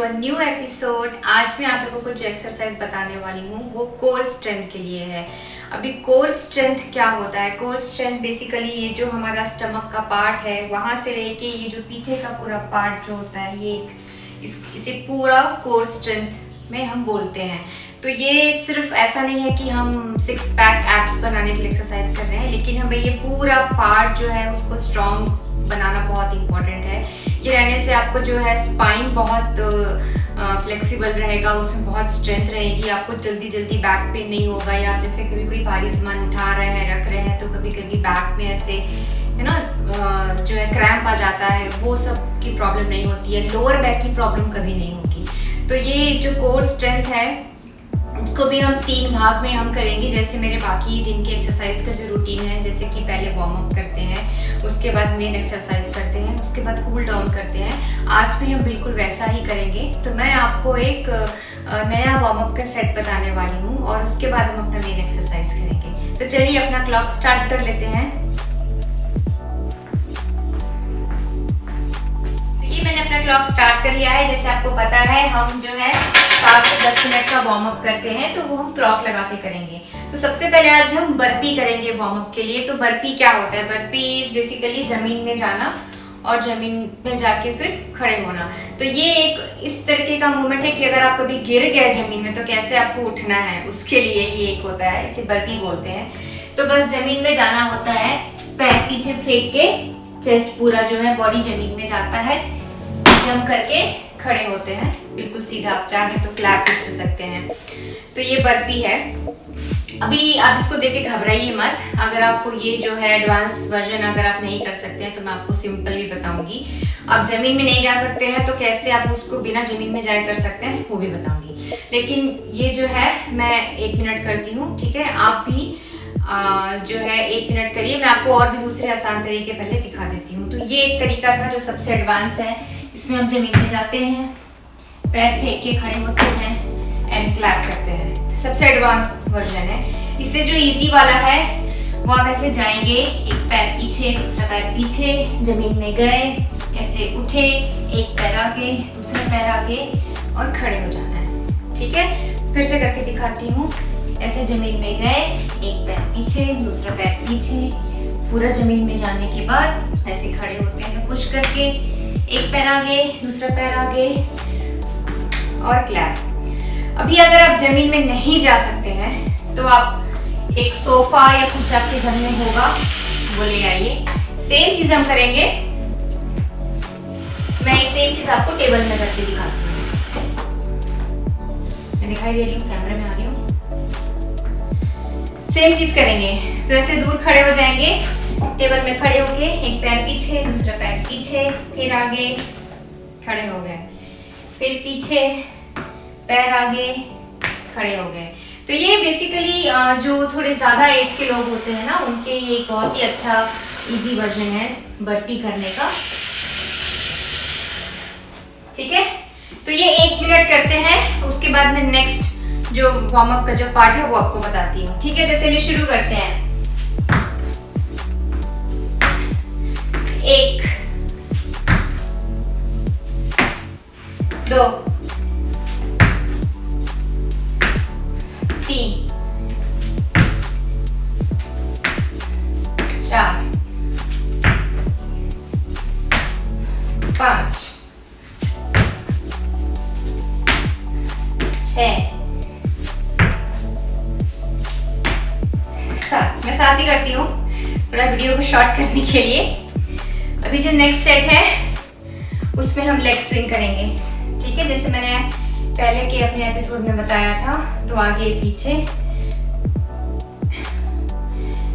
A new episode. आज मैं आप लोगों को जो एक्सरसाइज बताने वाली हूँ वो कोर स्ट्रेंथ के लिए है। अभी कोर स्ट्रेंथ क्या होता है? कोर स्ट्रेंथ बेसिकली ये जो हमारा स्टमक का पार्ट है वहाँ से लेके ये जो पीछे का पूरा पार्ट जो होता है ये इसे पूरा कोर स्ट्रेंथ में हम बोलते हैं। तो ये सिर्फ ऐसा नहीं है कि हम सिक्स पैक एब्स बनाने के लिए एक्सरसाइज कर रहे हैं, लेकिन हमें ये पूरा पार्ट जो है उसको स्ट्रॉन्ग बनाना बहुत इंपॉर्टेंट है। ये रहने से आपको जो है स्पाइन बहुत फ्लेक्सिबल रहेगा, उसमें बहुत स्ट्रेंथ रहेगी, आपको जल्दी जल्दी बैक पेन नहीं होगा। या आप जैसे कभी कोई भारी सामान उठा रहे हैं रख रहे हैं तो कभी कभी बैक में ऐसे है ना जो है क्रैम्प आ जाता है, वो सब की प्रॉब्लम नहीं होती है। लोअर बैक की प्रॉब्लम कभी नहीं होगी। तो ये जो कोर स्ट्रेंथ है उसको भी हम 3 भाग में हम करेंगे। जैसे मेरे बाकी दिन के एक्सरसाइज का जो रूटीन है, जैसे कि पहले वार्म अप करते हैं, उसके बाद मेन एक्सरसाइज करते हैं, उसके बाद कूल डाउन करते हैं। आज भी हम बिल्कुल वैसा ही करेंगे। तो मैं आपको एक नया वार्म अप का सेट बताने वाली हूँ और उसके बाद हम अपना मेन एक्सरसाइज करेंगे। तो चलिए अपना क्लॉक स्टार्ट कर लेते हैं। तो ये मैंने अपना क्लॉक स्टार्ट कर लिया है। जैसे आपको पता है हम जो है 7 से 10 मिनट का वार्म अप करते हैं, तो वो हम क्लॉक लगा के करेंगे। तो सबसे पहले आज हम बर्पी करेंगे वार्म अप के लिए। तो बर्पी क्या होता है? बर्पी इज बेसिकली जमीन में जाना और जमीन में जाके फिर खड़े होना। तो ये एक इस तरीके का मूवमेंट है कि अगर आप कभी गिर गए जमीन में तो कैसे आपको उठना है, उसके लिए ये एक होता है, इसे बर्पी बोलते हैं। तो बस जमीन में जाना होता है, पैर पीछे फेंक के चेस्ट पूरा जो है बॉडी जमीन में जाता है, जंप करके खड़े होते हैं बिल्कुल सीधा। आप चाहे तो क्लैप भी कर सकते हैं। तो ये बर्पी है। अभी आप इसको देख के घबराइए मत। अगर आपको ये जो है एडवांस वर्जन अगर आप नहीं कर सकते हैं तो मैं आपको सिंपल भी बताऊंगी। आप जमीन में नहीं जा सकते हैं तो कैसे आप उसको बिना जमीन में जाए कर सकते हैं वो भी बताऊंगी। लेकिन ये जो है मैं 1 मिनट करती हूँ, ठीक है? आप भी जो है 1 मिनट करिए। मैं आपको और भी दूसरे आसान तरीके पहले दिखा देती हूँ। तो ये एक तरीका था जो सबसे एडवांस है। इसमें हम जमीन में जाते हैं, पैर फेंक के खड़े होते हैं एंड क्लैप करते हैं। तो सबसे एडवांस वर्जन है। इससे जो इजी वाला है वो आप ऐसे जाएंगे, एक पैर पीछे दूसरा पैर पीछे, जमीन में गए, ऐसे उठे, एक पैर आगे दूसरा पैर आगे और खड़े हो जाना है, ठीक है? फिर से करके दिखाती हूँ। ऐसे जमीन में गए, एक पैर पीछे दूसरा पैर पीछे, पूरा जमीन में जाने के बाद ऐसे खड़े होते हैं पुश करके, एक पैर आगे दूसरा पैर आगे और क्लैप। अभी अगर आप जमीन में नहीं जा सकते हैं तो आप एक सोफा या कुछ आपके घर में होगा वो ले आइए। सेम चीज हम करेंगे। मैं ये सेम चीज आपको टेबल में करके दिखाती हूँ। मैं दिखाई दे रही हूँ, कैमरे में आ रही हूँ। सेम चीज करेंगे। तो ऐसे दूर खड़े हो जाएंगे, टेबल में खड़े होके एक पैर पीछे दूसरा पैर पीछे, फिर आगे खड़े हो गए, फिर पीछे पैर आगे खड़े हो गए। तो ये बेसिकली जो थोड़े ज्यादा एज के लोग होते हैं ना, उनके ये एक बहुत ही अच्छा इजी वर्जन है बर्पी करने का, ठीक है? तो ये 1 मिनट करते हैं। उसके बाद में नेक्स्ट जो वार्म अप का जो पार्ट है वो आपको बताती हूँ, ठीक है? तो चलिए शुरू करते हैं। 1 2 3 4 5 6 7। मैं 7 ही करती हूँ थोड़ा वीडियो को शॉर्ट करने के लिए। अभी जो नेक्स्ट सेट है उसमें हम लेग स्विंग करेंगे, ठीक है? जैसे मैंने पहले के अपने एपिसोड में बताया था, तो आगे पीछे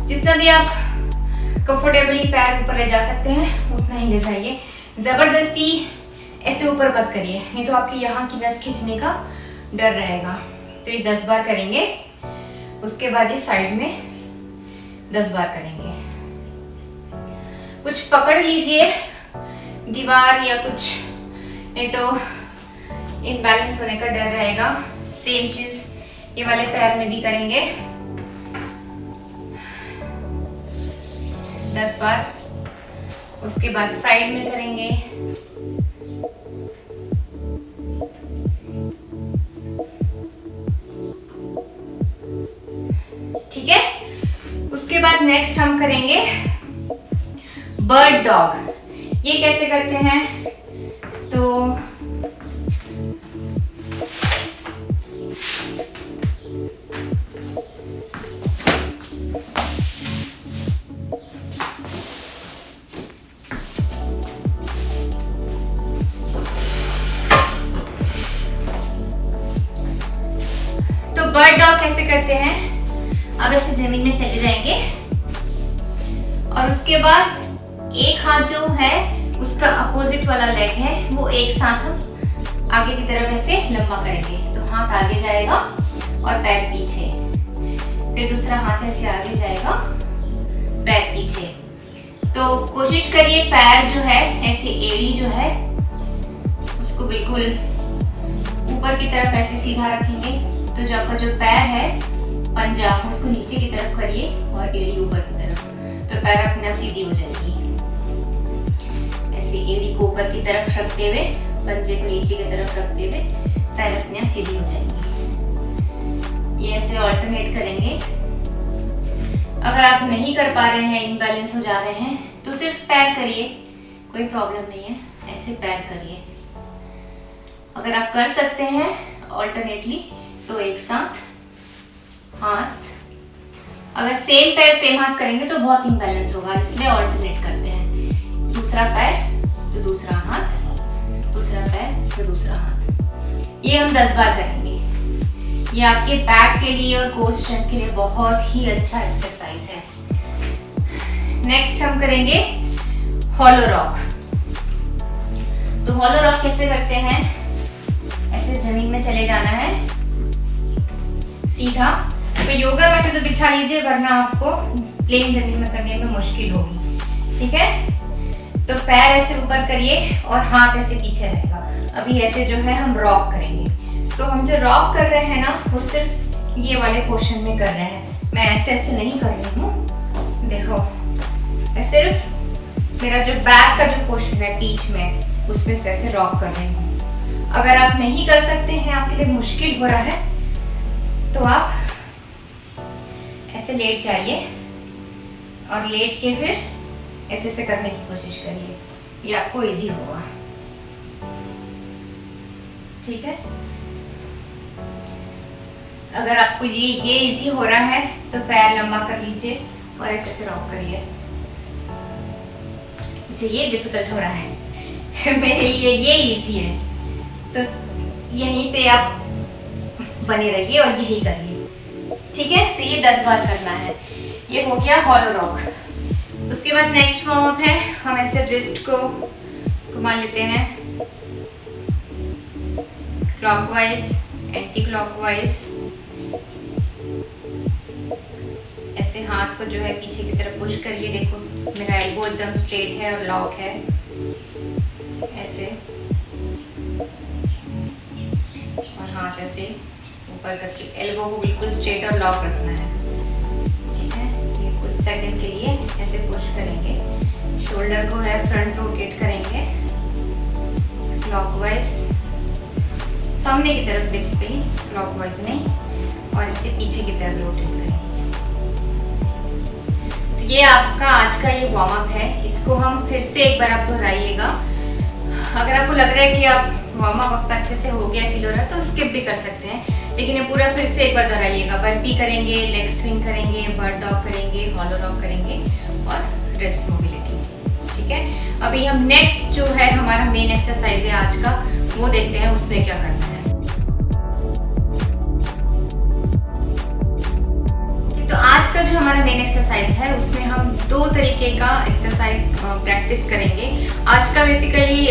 जितना भी आप कंफर्टेबली पैर ऊपर ले जा सकते हैं उतना ही ले जाइए। जबरदस्ती ऐसे ऊपर मत करिए, नहीं तो आपकी यहाँ की नस खींचने का डर रहेगा। तो ये 10 बार करेंगे। उसके बाद ये साइड में 10 बार करेंगे। कुछ पकड़ लीजिए, दीवार या कुछ, नहीं तो इनबैलेंस होने का डर रहेगा। सेम चीज ये वाले पैर में भी करेंगे 10 बार। उसके बाद साइड में करेंगे ठीक है। उसके बाद नेक्स्ट हम करेंगे बर्ड डॉग। ये कैसे करते हैं, तो बर्ड डॉग कैसे करते हैं, अब ऐसे जमीन में चले जाएंगे और उसके बाद एक हाथ जो है उसका अपोजिट वाला लेग है वो एक साथ हम आगे की तरफ ऐसे लंबा करेंगे। तो हाथ आगे जाएगा और पैर पीछे, फिर दूसरा हाथ ऐसे आगे जाएगा, पैर पीछे। तो कोशिश करिए पैर जो है ऐसे, एड़ी जो है उसको बिल्कुल ऊपर की तरफ ऐसे सीधा रखेंगे। तो जो आपका जो पैर है पंजा उसको नीचे की तरफ करिए और एड़ी ऊपर की तरफ, तो पैर अपने आप सीधी हो जाएगी। ऐसे एड़ी को ऊपर की तरफ रखते हुए, पंजे को नीचे की तरफ रखते हुए पैर अपने आप सीधी हो जाएंगी। ये ऐसे ऑल्टरनेट करेंगे। अगर आप नहीं कर पा रहे हैं, इनबैलेंस हो जा रहे हैं, तो सिर्फ पैर करिए, कोई प्रॉब्लम नहीं है, ऐसे पैर करिए। अगर आप कर सकते हैं ऑल्टरनेटली तो एक साथ हाथ, अगर सेम पैर सेम हाथ करेंगे तो बहुत इम्बैलेंस होगा, इसलिए ऑल्टरनेट करते हैं। दूसरा पैर तो दूसरा हाथ, दूसरा पैर तो दूसरा हाथ। ये हम 10 बार करेंगे। ये आपके बैक के लिए और कोर स्ट्रेंथ के लिए बहुत ही अच्छा एक्सरसाइज है। नेक्स्ट हम करेंगे हॉलो रॉक। तो हॉलो रॉक कैसे करते हैं, ऐसे जमीन में चले जाना है सीधा। तो योगा मैट तो बिछा लीजिए, वरना आपको प्लेन जमीन में करने में मुश्किल होगी। ठीक है, तो पैर ऐसे ऊपर करिए और हाथ ऐसे पीछे रहेगा। अभी ऐसे जो है हम रॉक करेंगे। तो हम जो रॉक कर रहे हैं ना, वो सिर्फ ये वाले पोर्शन में कर रहे हैं। मैं ऐसे ऐसे नहीं कर रही हूँ, देखो मैं सिर्फ मेरा जो बैक का जो पोर्शन है पीठ में, उसमें से ऐसे रॉक कर रही हूँ। अगर आप नहीं कर सकते हैं, आपके लिए मुश्किल हो रहा है, तो आप ऐसे लेट जाइए और लेट के फिर ऐसे ऐसे करने की कोशिश करिए, ये आपको इजी होगा। ठीक है, अगर आपको ये इजी हो रहा है तो पैर लंबा कर लीजिए और ऐसे ऐसे रॉक करिए। मुझे ये डिफिकल्ट हो रहा है मेरे लिए ये इजी है, तो यहीं पे आप बने रहिए और यही करिए। ठीक है, तो ये 10 बार करना है। ये हो गया हॉलो रॉक। उसके बाद नेक्स्ट वार्म अप है, हम ऐसे रिस्ट को घुमा लेते हैं क्लॉकवाइज, एंटी क्लॉकवाइज। ऐसे हाथ को जो है पीछे की तरफ पुश करिए। देखो मेरा एल्बो एकदम स्ट्रेट है और लॉक है, ऐसे, और हाथ ऐसे ऊपर करके एल्बो को बिल्कुल स्ट्रेट और लॉक रखना है। ठीक है, ये कुछ सेकंड के लिए ऐसे पुश करेंगे। शोल्डर को है फ्रंट रोटेट करेंगे क्लॉकवाइज, सामने की तरफ बेसिकली, क्लॉकवाइज नहीं, और इसे पीछे की तरफ रोटेट करेंगे। तो ये आपका आज का ये वार्म अप है। इसको हम फिर से एक बार आप दोहराइएगा। अगर आपको लग रहा है कि आप वार्म अप आपका अच्छे से हो गया, फील हो रहा है, तो स्किप भी कर सकते हैं, लेकिन ये पूरा फिर से एक बार दोहराइएगा। बर्पी करेंगे, लेग स्विंग करेंगे, बर्ड डॉग करेंगे, हॉलो रॉक करेंगे और रिस्ट मोबिलिटी। ठीक है, अभी हम नेक्स्ट जो है हमारा मेन एक्सरसाइज है आज का, वो देखते हैं उसमें क्या करना है। तो आज का जो हमारा मेन एक्सरसाइज है, उसमें हम 2 तरीके का एक्सरसाइज प्रैक्टिस करेंगे। आज का बेसिकली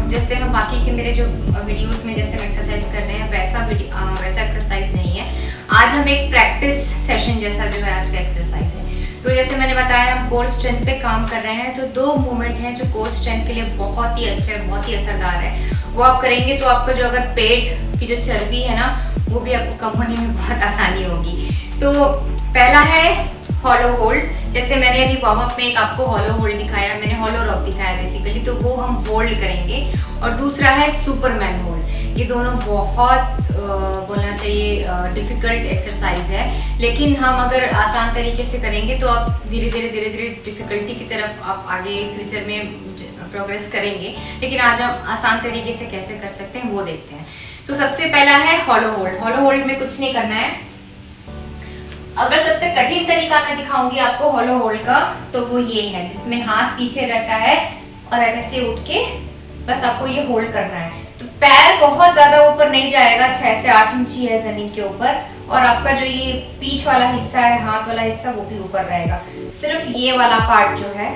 जैसे हम बाकी के मेरे जो वीडियोस में जैसे हम एक्सरसाइज कर रहे हैं वैसा एक्सरसाइज नहीं है। आज हम एक प्रैक्टिस सेशन जैसा जो है आज का एक्सरसाइज है। तो जैसे मैंने बताया, हम कोर स्ट्रेंथ पे काम कर रहे हैं, तो 2 मूवमेंट हैं जो कोर स्ट्रेंथ के लिए बहुत ही अच्छे और बहुत ही असरदार है। वो आप करेंगे तो आपका जो अगर पेट की जो चर्बी है ना, वो भी आपको कम होने में बहुत आसानी होगी। तो पहला है हॉलो होल्ड। जैसे मैंने अभी वार्म अप में एक आपको हॉलो होल्ड दिखाया, मैंने हॉलो रॉक दिखाया बेसिकली, तो वो हम होल्ड करेंगे। और दूसरा है सुपरमैन होल्ड। ये दोनों बहुत बोलना चाहिए डिफिकल्ट एक्सरसाइज है, लेकिन हम अगर आसान तरीके से करेंगे तो आप धीरे धीरे डिफिकल्टी की तरफ आप आगे फ्यूचर में प्रोग्रेस करेंगे। लेकिन आज हम आसान तरीके से कैसे कर सकते हैं वो देखते हैं। तो सबसे पहला है हॉलो होल्ड। हॉलो होल्ड में कुछ नहीं करना है। अगर सबसे कठिन तरीका मैं दिखाऊंगी आपको हॉलो होल्ड का, तो वो ये है जिसमें हाथ पीछे रहता है और ऐसे उठ के बस आपको ये होल्ड करना है। तो पैर बहुत ज्यादा ऊपर नहीं जाएगा, 6 से 8 इंच ही है जमीन के ऊपर, और आपका जो ये पीठ वाला हिस्सा है, हाथ वाला हिस्सा, वो भी ऊपर रहेगा। सिर्फ ये वाला पार्ट जो है,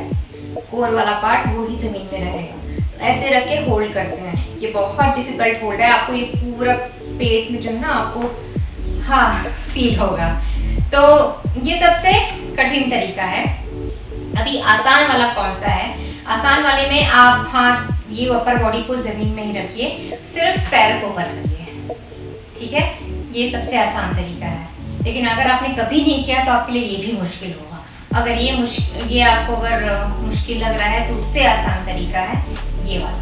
कोर वाला पार्ट, वो ही जमीन में रहेगा। तो ऐसे रख के होल्ड करते हैं। ये बहुत डिफिकल्ट होल्ड है, आपको ये पूरा पेट में जो है ना आपको हाँ फील होगा। तो ये सबसे कठिन तरीका है। अभी आसान वाला कौन सा है? आसान वाले में आप हाथ ये अपर बॉडी को जमीन में ही रखिए, सिर्फ पैर को ऊपर करिए, ठीक है? ये सबसे आसान तरीका है। लेकिन अगर आपने कभी नहीं किया तो आपके लिए ये भी मुश्किल होगा। अगर ये आपको अगर मुश्किल लग रहा है तो उससे आसान तरीका है ये वाला,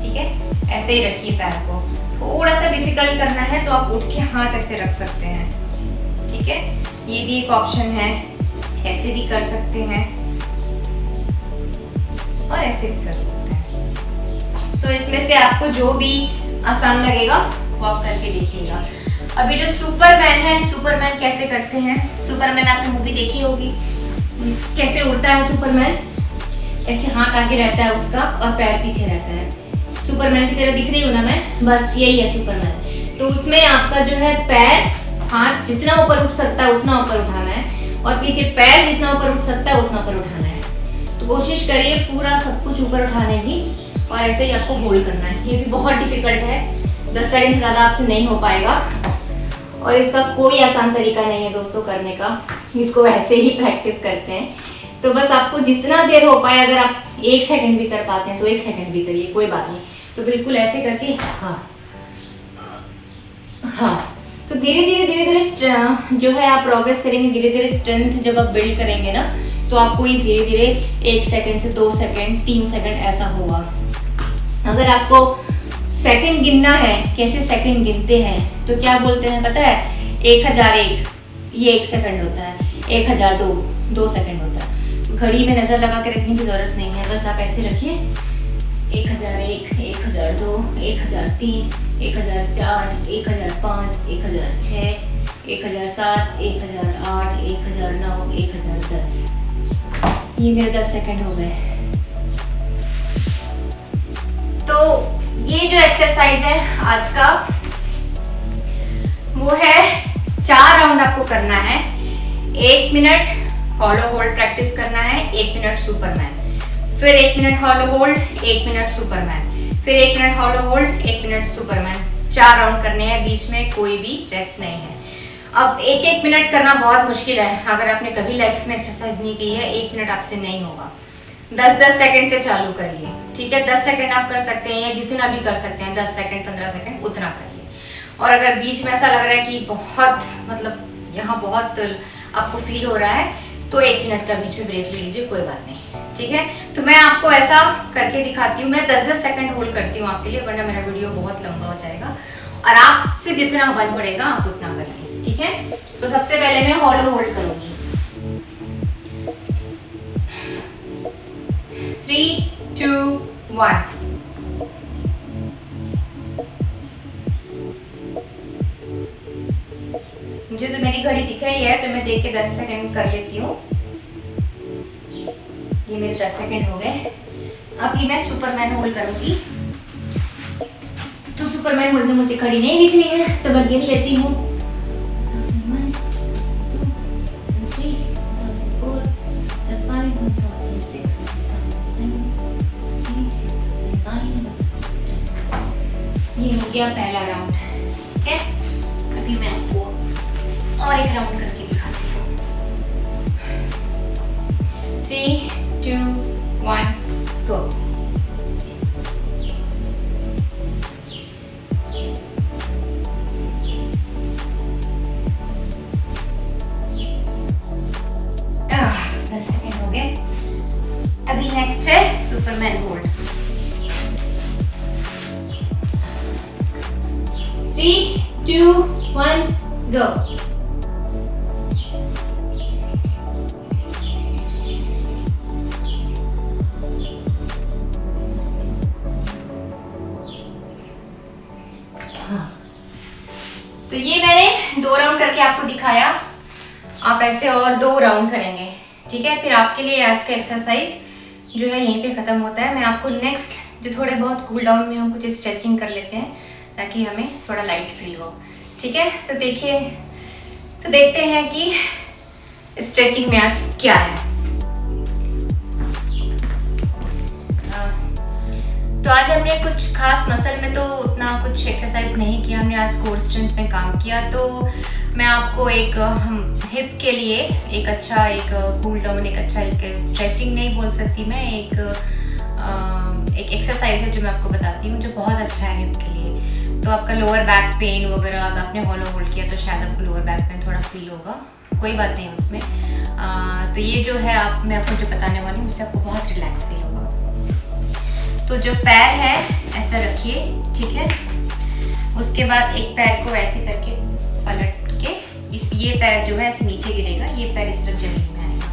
ठीक है? ऐसे ही रखिए पैर को। थोड़ा सा डिफिकल्ट करना है तो आप उठ के हाथ ऐसे रख सकते हैं, ठीक है? ये भी एक ऑप्शन है, ऐसे भी कर सकते हैं और ऐसे भी कर सकते हैं। तो इसमें से आपको जो भी आसान लगेगा वो आप करके देखिएगा। अभी जो सुपरमैन है, सुपरमैन कैसे करते हैं? सुपरमैन आपने मूवी देखी होगी, कैसे उड़ता है सुपरमैन? ऐसे हाथ आगे रहता है उसका और पैर पीछे रहता है। सुपरमैन की तरह दिख रही हूँ ना मैं? बस यही है सुपरमैन। तो उसमें आपका जो है पैर, हाथ जितना ऊपर उठ सकता है उतना ऊपर उठाना है, और पीछे पैर जितना ऊपर उठ सकता है उतना ऊपर उठाना है। तो कोशिश करिए पूरा सब कुछ ऊपर उठाने की, और ऐसे ही आपको होल्ड करना है। ये भी बहुत डिफिकल्ट है, 10 सेकंड से ज़्यादा आपसे नहीं हो पाएगा, और इसका कोई आसान तरीका नहीं है दोस्तों करने का। इसको ऐसे ही प्रैक्टिस करते हैं। तो बस आपको जितना देर हो पाए, अगर आप 1 सेकंड भी कर पाते हैं तो 1 सेकंड भी करिए, कोई बात नहीं। तो बिल्कुल ऐसे करके हाँ। तो धीरे धीरे जो है आप प्रोग्रेस करेंगे, धीरे धीरे स्ट्रेंथ जब आप बिल्ड करेंगे ना, तो आपको ये धीरे धीरे 1 सेकंड से 2 सेकंड 3 सेकंड ऐसा होगा। अगर आपको सेकंड गिनना है, कैसे सेकंड गिनते हैं तो क्या बोलते हैं पता है? 1001 ये 1 सेकंड होता है, 1002 2 सेकंड होता है। तो घड़ी में नजर लगा के रखने की जरूरत नहीं है, बस आप ऐसे रखिए 1001 1002 1003 1004 1005 1006 1007 1008 1009 1010। ये मेरे 10 सेकंड हो गए। तो ये जो एक्सरसाइज है आज का, वो है 4 राउंड आपको करना है। 1 मिनट हॉलो होल्ड प्रैक्टिस करना है, 1 मिनट सुपरमैन, फिर 1 minute hollow hold, 1 minute Superman, फिर 1 minute hollow hold, 1 minute Superman. 4 round करने हैं, बीच में कोई भी रेस्ट नहीं है। अब 1-1 मिनट करना बहुत मुश्किल है। अगर आपने कभी लाइफ में एक्सरसाइज नहीं की है, 1 मिनट आपसे नहीं होगा। 10-10 सेकंड से चालू करिए, ठीक है? 10 सेकंड आप कर सकते हैं या जितना भी कर सकते हैं, 10 सेकंड 15 सेकंड उतना करिए। और अगर बीच में ऐसा लग रहा है कि बहुत मतलब यहाँ बहुत आपको फील हो रहा है, तो 1 मिनट का बीच में ब्रेक ले लीजिए, कोई बात नहीं, ठीक है? तो मैं आपको ऐसा करके दिखाती हूँ। मैं 10-10 सेकंड होल्ड करती हूँ आपके लिए, वरना मेरा वीडियो बहुत लंबा हो जाएगा, और आपसे जितना बल पड़ेगा आप उतना करिए, ठीक है? तो सबसे पहले मैं हॉलो होल्ड करूंगी। 3, 2, 1। मुझे तो मेरी घड़ी दिख रही है, तो मैं देख के 10 सेकंड कर लेती हूँ। ये मेरे 10 सेकंड हो गए। अभी मैं सुपरमैन होल्ड करूंगी। तो सुपरमैन होल्ड में मुझे घड़ी नहीं दिख रही है, तो मैं गिन लेती हूँ। 1001, 1002, 1003, 1004, 1005, 1006, 1007, 1009। ये हो गया पहला राउंड, ठीक है? अभी मैं आपको और एक राउंड करके दिखाती हूँ। 3, 2, 1, गो। होंगे। अभी नेक्स्ट है सुपरमैन होल्ड। 3, 2, 1 गो। तो ये मैंने 2 राउंड करके आपको दिखाया। आप ऐसे और 2 राउंड करेंगे, ठीक है। फिर आपके लिए आज का एक्सरसाइज जो है यहीं पे ख़त्म होता है। मैं आपको नेक्स्ट जो थोड़े बहुत कूल डाउन में हम कुछ स्ट्रेचिंग कर लेते हैं ताकि हमें थोड़ा लाइट फील हो, ठीक है। तो देखिए, तो देखते हैं कि स्ट्रेचिंग में आज क्या है। तो आज हमने कुछ खास मसल में तो उतना कुछ एक्सरसाइज नहीं किया, हमने आज कोर स्ट्रेंथ में काम किया। तो मैं आपको एक हिप के लिए एक अच्छा एक कूल डाउन, एक अच्छा एक स्ट्रेचिंग नहीं बोल सकती मैं, एक एक्सरसाइज है जो मैं आपको बताती हूँ जो बहुत अच्छा है हिप के लिए। तो आपका लोअर बैक पेन वगैरह, अगर आपने हॉलो होल्ड किया तो शायद आपको लोअर बैक पेन थोड़ा फील होगा, कोई बात नहीं उसमें। तो ये जो है मैं आपको जो बताने वाली हूँ उससे आपको बहुत रिलैक्स फील होगा। तो जो पैर है ऐसा रखिए, ठीक है। उसके बाद एक पैर को ऐसे करके पलट के ये पैर जो है ऐसे नीचे गिरेगा, ये पैर इस तरफ जमीन में आएगा,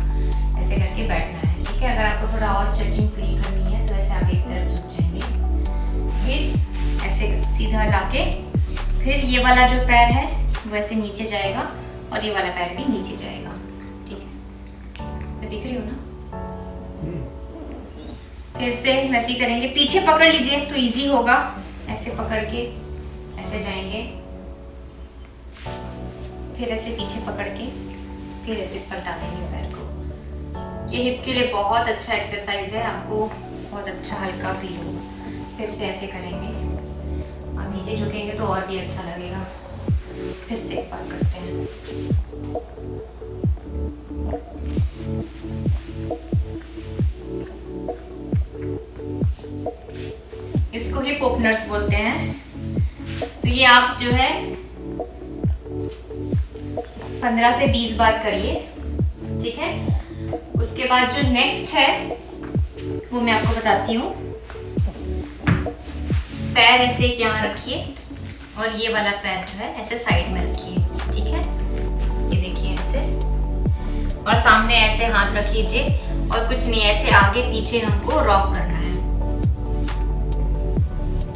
ऐसे करके बैठना है, ठीक है। अगर आपको थोड़ा और स्ट्रेचिंग फील करनी है तो ऐसे आगे की तरफ झुक जाएंगे, फिर ऐसे सीधा लाके फिर ये वाला जो पैर है वो ऐसे नीचे जाएगा और ये वाला पैर भी नीचे जाएगा, ठीक है। तो दिख रही हो ना? फिर से वैसे ही करेंगे, पीछे पकड़ लीजिए तो इजी होगा। ऐसे पकड़ के ऐसे जाएंगे, फिर ऐसे पीछे पकड़ के फिर ऐसे पलटा देंगे पैर को। ये हिप के लिए बहुत अच्छा एक्सरसाइज है, आपको बहुत अच्छा हल्का फील होगा। फिर से ऐसे करेंगे और नीचे झुकेंगे तो और भी अच्छा लगेगा। फिर से एक बार करते हैं। इसको हिप ओपनर्स बोलते हैं। तो ये आप जो है 15 से 20 बार करिए, ठीक है। उसके बाद जो नेक्स्ट है वो मैं आपको बताती हूँ। पैर ऐसे यहाँ रखिए और ये वाला पैर जो है ऐसे साइड में रखिए, ठीक है। ये देखिए ऐसे, और सामने ऐसे हाथ रख लीजिए और कुछ नहीं, ऐसे आगे पीछे हमको रॉक करना है।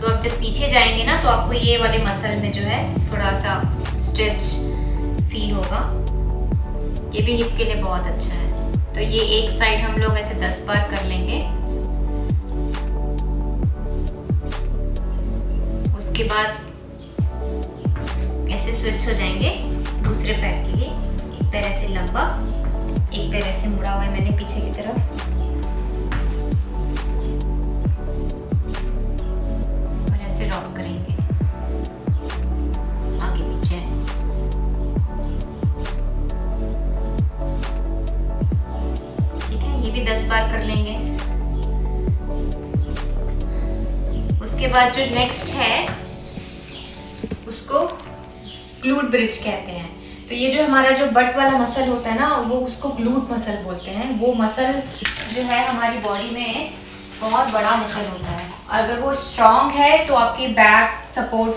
तो आप जब पीछे जाएंगे ना तो आपको ये वाले मसल में जो है थोड़ा सा स्ट्रेच फील होगा। ये भी हिप के लिए बहुत अच्छा है। तो ये एक साइड हम लोग ऐसे 10 बार कर लेंगे। उसके बाद ऐसे स्विच हो जाएंगे दूसरे पैर के लिए। एक पैर ऐसे लंबा, एक पैर ऐसे मुड़ा हुआ है मैंने पीछे की तरफ, और ऐसे रॉक करेंगे आगे पीछे। ठीक है, ये भी 10 बार कर लेंगे। उसके बाद जो नेक्स्ट है उसको ग्लूट ब्रिज कहते हैं। तो ये जो हमारा जो बट वाला मसल होता है ना, वो उसको ग्लूट मसल बोलते हैं। वो मसल जो है हमारी बॉडी में बहुत बड़ा मसल होता है। अगर वो स्ट्रांग है तो आपकी बैक सपोर्ट,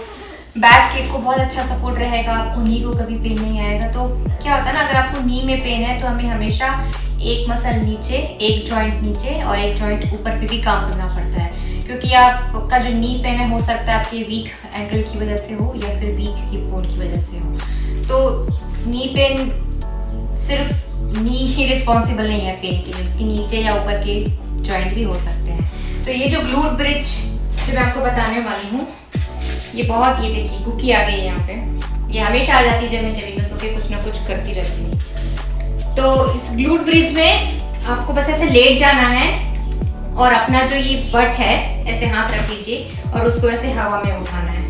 बैक के को बहुत अच्छा सपोर्ट रहेगा, आपको नी को कभी पेन नहीं आएगा। तो क्या होता है ना, अगर आपको नी में पेन है तो हमें हमेशा एक मसल नीचे, एक जॉइंट नीचे और एक जॉइंट ऊपर पे भी काम करना पड़ता है, क्योंकि आपका जो नी पेन है हो सकता है आपके वीक एंकल की वजह से हो या फिर वीक हिप बोन की वजह से हो। तो नी पेन सिर्फ नी ही रिस्पॉन्सिबल नहीं है पेन के लिए, उसके नीचे या ऊपर के जॉइंट भी हो सकते हैं। तो ये जो ग्लूट ब्रिज जो मैं आपको बताने वाली हूँ, ये बहुत, ये देखिए कुकी आ गई है यहाँ पे, ये हमेशा आ जाती है जब मैं जमीन में सो के कुछ ना कुछ करती रहती हूँ। तो इस ग्लूट ब्रिज में आपको बस ऐसे लेट जाना है और अपना जो ये बट है ऐसे हाथ रख लीजिए और उसको ऐसे हवा में उठाना है।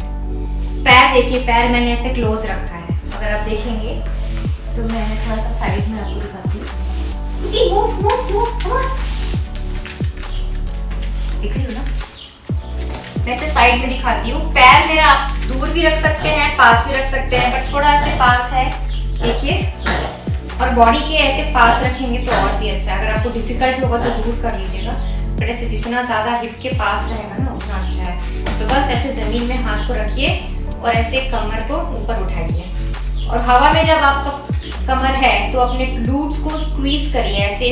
पैर देखिए, पैर मैंने ऐसे क्लोज रखा है, अगर आप देखेंगे तो मैं थोड़ा सा साइड में आपको दिखाती हूँ। मूव मूव मूव, दिख रही हो ना? मैं ऐसे साइड में दिखाती हूँ। पैर मेरा आप दूर भी रख सकते हैं, पास भी रख सकते हैं, बट थोड़ा ऐसे पास है, देखिए। और बॉडी के ऐसे पास रखेंगे तो और भी अच्छा है। अगर आपको आपको डिफिकल्ट होगा तो दूर कर लीजिएगा, बट ऐसे जितना ज़्यादा हिप के पास रहेगा ना उतना अच्छा है। तो बस ऐसे ज़मीन में हाथ को रखिए और ऐसे कमर को ऊपर उठाइए, और हवा में जब आपका कमर है तो अपने ग्लूट्स को स्क्वीज करिए, ऐसे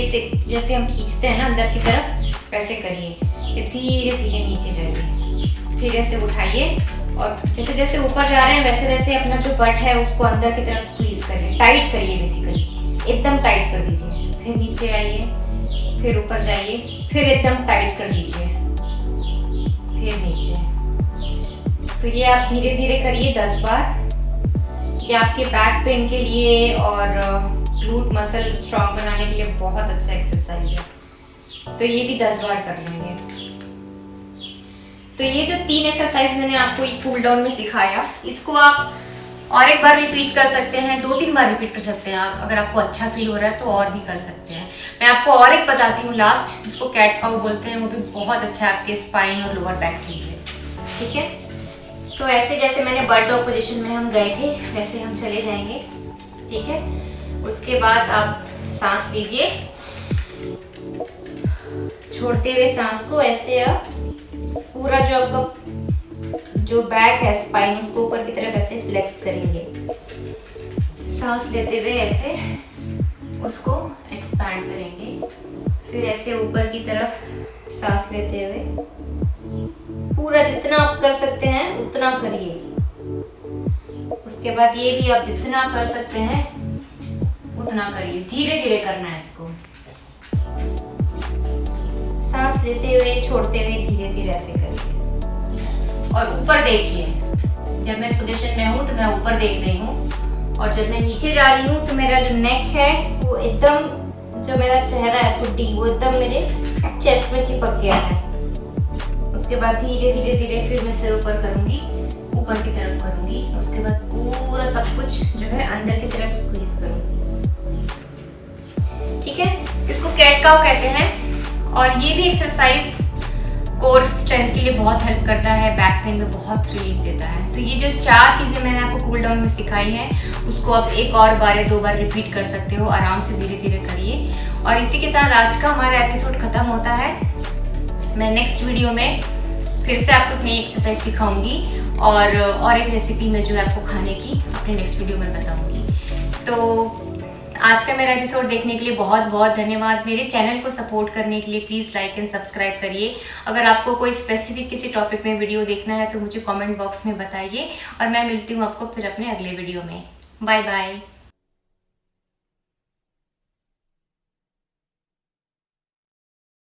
जैसे हम खींचते हैं ना अंदर की तरफ, वैसे करिए। धीरे धीरे नीचे जाइए, फिर ऐसे उठाइए, और जैसे जैसे ऊपर जा रहे हैं वैसे वैसे अपना जो बट है उसको अंदर की तरफ स्क्वीज करिए, टाइट करिए, बेसिकली एकदम टाइट कर दीजिए। फिर नीचे आइए, फिर ऊपर जाइए, फिर एकदम टाइट कर दीजिए, फिर नीचे। तो ये आप धीरे धीरे करिए 10 बार। ये आपके बैक पेन के लिए और ग्लूट मसल स्ट्रॉन्ग बनाने के लिए बहुत अच्छा एक्सरसाइज है। तो ये भी 10 बार कर लेंगे। तो ये जो 3 एक्सरसाइज मैंने आपको कूल डाउन में सिखाया, इसको आप और एक बार रिपीट कर सकते हैं, 2-3 बार रिपीट कर सकते हैं आप। अगर आपको अच्छा फील हो रहा है तो और भी कर सकते हैं। मैं आपको और एक बताती हूँ लास्ट, जिसको कैट काउ बोलते हैं, वो भी बहुत अच्छा है आपके स्पाइन और लोअर बैक के लिए। ठीक है, तो ऐसे जैसे मैंने बर्ड डॉग पोजीशन में हम गए थे वैसे हम चले जाएंगे। ठीक है, उसके बाद आप सांस लीजिए, छोड़ते हुए सांस को ऐसे आप पूरा जो आपका जो बैक है स्पाइन उसको ऊपर की तरफ ऐसे फ्लेक्स करेंगे। सांस लेते हुए ऐसे उसको एक्सपैंड करेंगे, फिर ऐसे ऊपर की तरफ सांस लेते हुए पूरा जितना आप कर सकते हैं उतना करिए। उसके बाद ये भी आप जितना कर सकते हैं उतना करिए, धीरे धीरे करना है इसको। सांस लेते हुए छोड़ते हुए धीरे धीरे ऐसे करिए, और ऊपर देखिए। जब मैं इस पोजीशन में हूँ तो मैं ऊपर देख रही हूँ, और जब मैं नीचे जा रही हूँ तो मेरा जो नेक है वो एकदम, जो मेरा चेहरा है ठुड्डी, वो एकदम मेरे चेस्ट में चिपक गया है। उसके बाद धीरे धीरे धीरे फिर मैं सिर ऊपर करूंगी, ऊपर की तरफ करूंगी। उसके बाद पूरा सब कुछ जो है अंदर की तरफ स्क्वीज करूंगी। ठीक है, इसको कैट काउ कहते हैं, और ये भी एक्सरसाइज कोर स्ट्रेंथ के लिए बहुत हेल्प करता है, बैक पेन में बहुत रिलीफ देता है। तो ये जो 4 चीज़ें मैंने आपको कूल डाउन में सिखाई हैं उसको आप एक और बार या 2 बार रिपीट कर सकते हो, आराम से धीरे धीरे करिए। और इसी के साथ आज का हमारा एपिसोड खत्म होता है। मैं नेक्स्ट वीडियो में फिर से आपको एक नई एक्सरसाइज सिखाऊंगी, और एक रेसिपी में जो है आपको खाने की अपने नेक्स्ट वीडियो में बताऊंगी। तो आज का मेरा एपिसोड देखने के लिए बहुत बहुत धन्यवाद। मेरे चैनल को सपोर्ट करने के लिए प्लीज़ लाइक एंड सब्सक्राइब करिए। अगर आपको कोई स्पेसिफिक किसी टॉपिक में वीडियो देखना है तो मुझे कमेंट बॉक्स में बताइए, और मैं मिलती हूँ आपको फिर अपने अगले वीडियो में। Bye bye.